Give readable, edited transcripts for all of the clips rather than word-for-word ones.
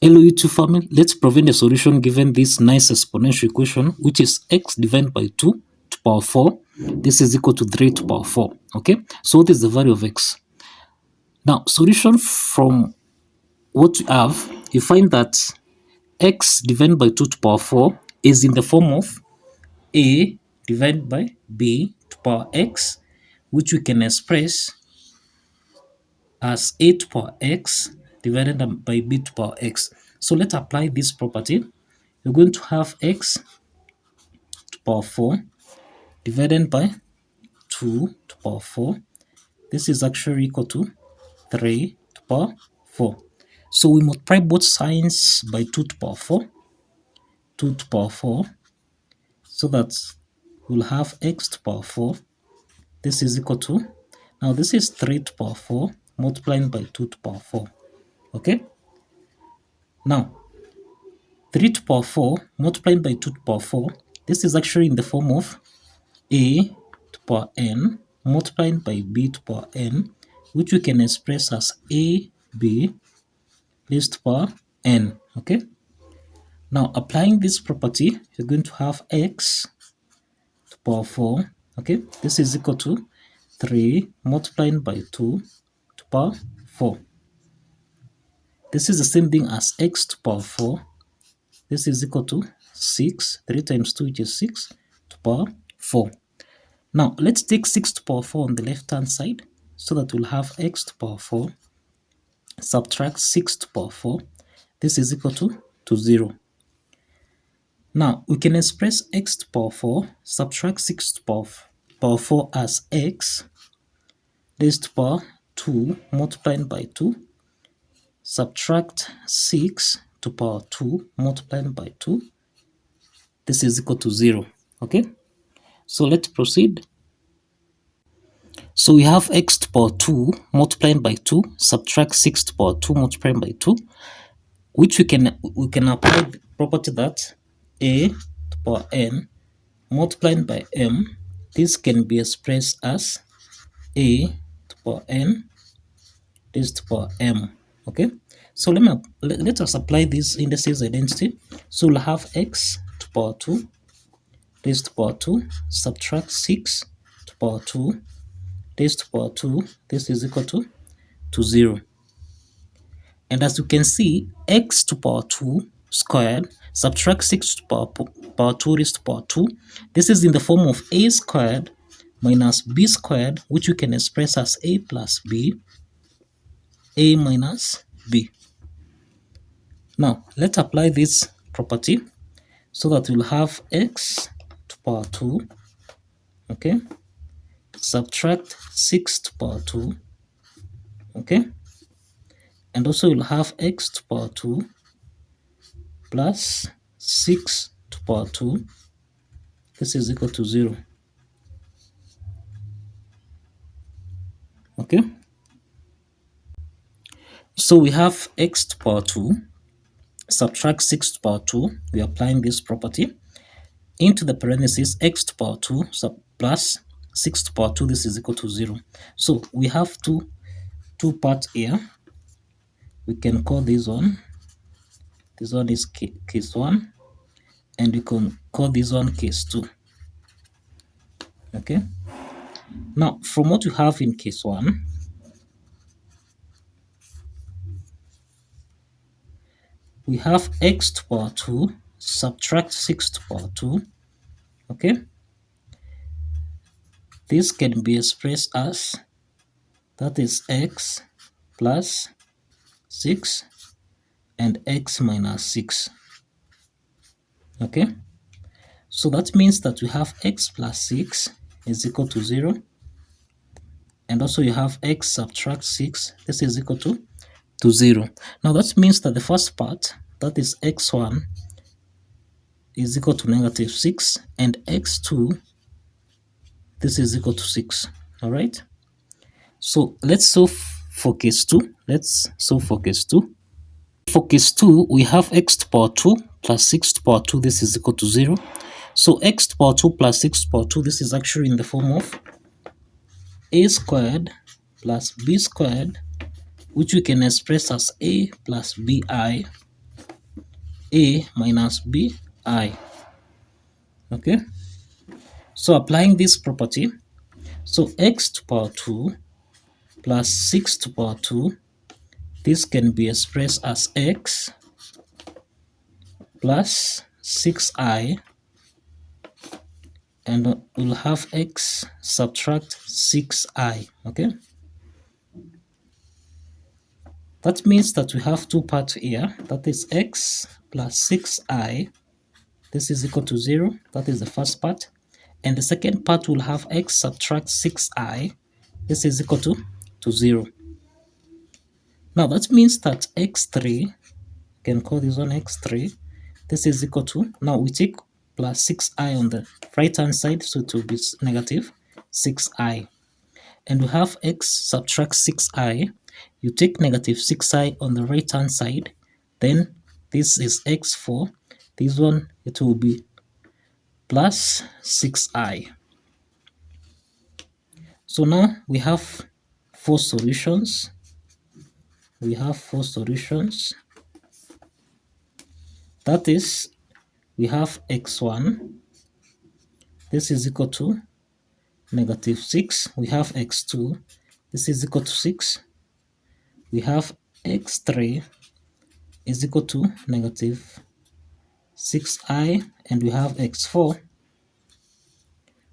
Hello YouTube family, let's provide a solution given this nice exponential equation, which is x divided by 2 to power 4. This is equal to 3 to power 4. Okay, so what is the value of x? Now, solution from what we have, you find that x divided by 2 to power 4 is in the form of a divided by b to power x, which we can express as a to power x divided by b to power x. So let's apply this property. You're going to have x to power 4 divided by 2 to power 4. This is actually equal to 3 to power 4. So we multiply both signs by 2 to power 4, 2 to power 4, so that we'll have x to power 4. This is equal to, now this is 3 to power 4 multiplied by 2 to power 4. Okay? Now, 3 to power 4 multiplied by 2 to power 4, this is actually in the form of a to power n multiplied by b to power n, which we can express as ab raised to power n. Okay? Now, applying this property, you're going to have x to power 4. Okay? This is equal to 3 multiplied by 2 to power 4. This is the same thing as x to power 4. This is equal to 6. 3 times 2, which is 6 to power 4. Now, let's take 6 to power 4 on the left-hand side, so that we'll have x to power 4. Subtract 6 to power 4. This is equal to 0. Now, we can express x to power 4, subtract 6 to power 4 as x raised to power 2 multiplied by 2. Subtract 6 to power 2 multiplied by 2. This is equal to 0. Okay? So let's proceed. So we have x to power 2 multiplied by 2, subtract 6 to power 2 multiplied by 2, which we can apply the property that a to power n multiplied by m, this can be expressed as a to power n raised to power m. Okay, so let us apply this indices identity. So we'll have x to power 2 raised to power 2, subtract 6 to power 2 raised to power 2. This is equal to 0. And as you can see, x to power 2 squared, subtract 6 to power 2 raised to power 2. This is in the form of a squared minus b squared, which we can express as a plus b, a minus b. Now, let's apply this property so that we'll have x to power 2, okay, subtract 6 to power 2, okay, and also we'll have x to power 2 plus 6 to power 2. This is equal to 0. Okay, so we have x to power 2, subtract 6 to power 2. We are applying this property into the parentheses, x to power 2 plus 6 to power 2. This is equal to 0. So we have two parts here. We can call this one is case 1, and we can call this one case 2. Okay, now from what you have in case 1, we have x to power 2 subtract 6 to power 2. Okay, this can be expressed as, that is x plus 6 and x minus 6. Okay, so that means that we have x plus 6 is equal to 0, and also you have x subtract 6. This is equal to 0. Now that means that the first part, that is x1, is equal to negative 6, and x2, this is equal to 6. All right, so let's solve for case 2. Let's solve for case 2. For case 2, we have x to power 2 plus 6 to power 2. This is equal to 0. So x to power 2 plus 6 to power 2, this is actually in the form of a squared plus b squared, which we can express as a plus bi a minus b I. Okay, so applying this property, so x to power 2 plus 6 to power 2, this can be expressed as x plus 6i, and we'll have x subtract 6i. Okay, that means that we have two parts here, that is x plus 6i, this is equal to 0, that is the first part, and the second part will have x subtract 6i, this is equal to 0. Now that means that x3, can call this one x3, this is equal to, now we take plus 6i on the right hand side, so it will be negative 6i, and we have x subtract 6i, you take negative 6i on the right hand side, then this is x4, this one it will be plus 6i. So now we have four solutions. That is, we have x1, this is equal to negative 6. We have x2, this is equal to 6. We have x3 is equal to negative 6i, and we have x4,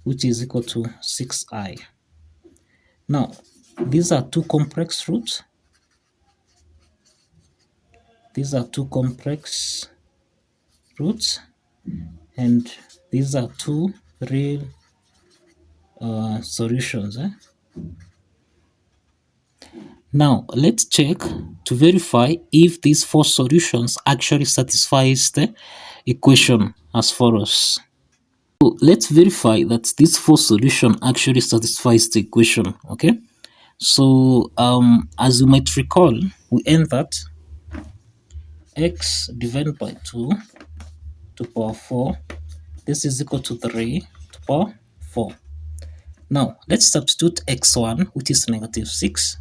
which is equal to 6i. Now, these are two complex roots. And these are two real solutions. Now, let's check to verify if these four solutions actually satisfies the equation as follows. So let's verify that this four solution actually satisfies the equation. Okay, so as you might recall, we end that x divided by 2 to power 4, this is equal to 3 to power 4. Now let's substitute x1, which is negative 6.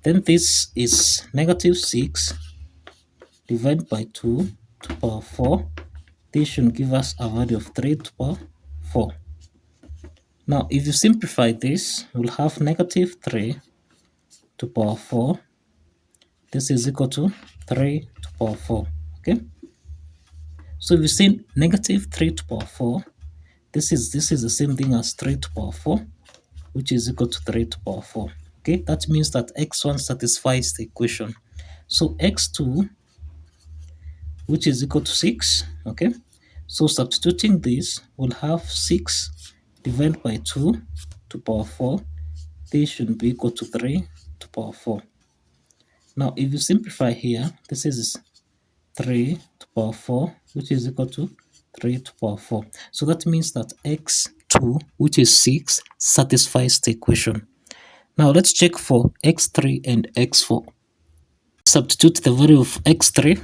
Then this is negative 6 divided by 2 to power 4. This should give us a value of 3 to power 4. Now if you simplify this, we'll have negative 3 to power 4. This is equal to 3 to power 4. Okay, so if you see negative 3 to power 4, this is the same thing as 3 to power 4, which is equal to 3 to power 4. Okay, that means that x1 satisfies the equation. So x2, which is equal to 6. Okay, so substituting this, we'll have 6 divided by 2 to power 4. This should be equal to 3 to power 4. Now if you simplify here, this is 3 to power 4, which is equal to 3 to power 4. So that means that x2, which is 6, satisfies the equation. Now let's check for x3 and x4. Substitute the value of x3.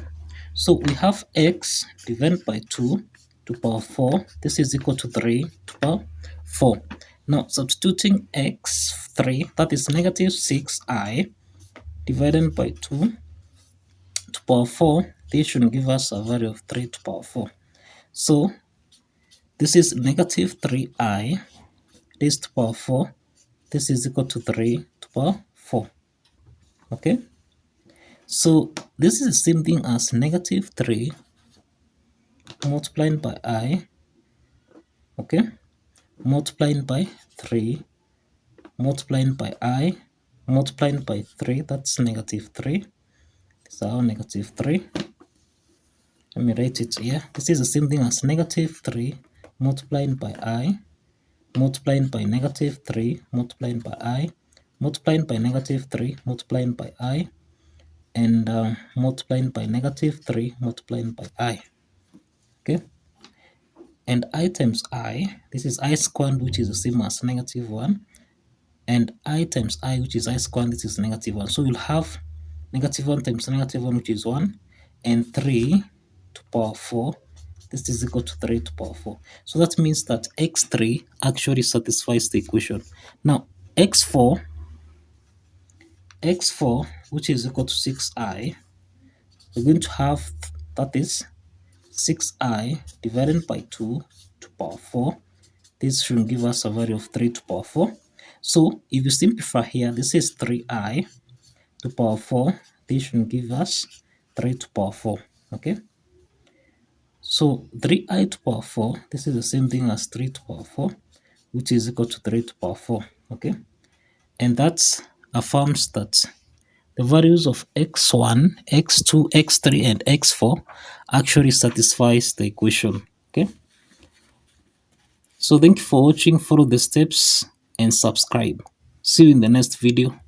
So we have x divided by 2 to power 4. This is equal to 3 to power 4. Now substituting x3, that is negative 6i divided by 2 to power 4, this should give us a value of 3 to power 4. So this is negative 3i raised to power 4. This is equal to 3 to power 4. Okay, so this is the same thing as negative 3 multiplied by I, okay, multiplied by 3, multiplied by I, multiplied by 3, that's negative 3. This is our negative 3. Let me write it here. This is the same thing as negative 3 multiplied by I, multiplied by negative 3 multiplied by I, multiplied by negative 3 multiplied by I, and multiplied by negative 3 multiplied by I. Okay, and I times I, this is I squared, which is the same as negative 1, and I times I, which is I squared, this is negative 1. So you'll have negative 1 times negative 1, which is 1, and 3 to power 4, this is equal to 3 to power 4. So that means that x3 actually satisfies the equation. Now x4, which is equal to 6i, we're going to have, that is 6i divided by 2 to power 4. This should give us a value of 3 to power 4. So if you simplify here, this is 3i to power 4. This should give us 3 to power 4. Okay. So 3i to power 4, this is the same thing as 3 to power 4, which is equal to 3 to power 4. Okay. And that affirms that the values of x1, x2, x3, and x4 actually satisfies the equation. Okay. So thank you for watching. Follow the steps and subscribe. See you in the next video.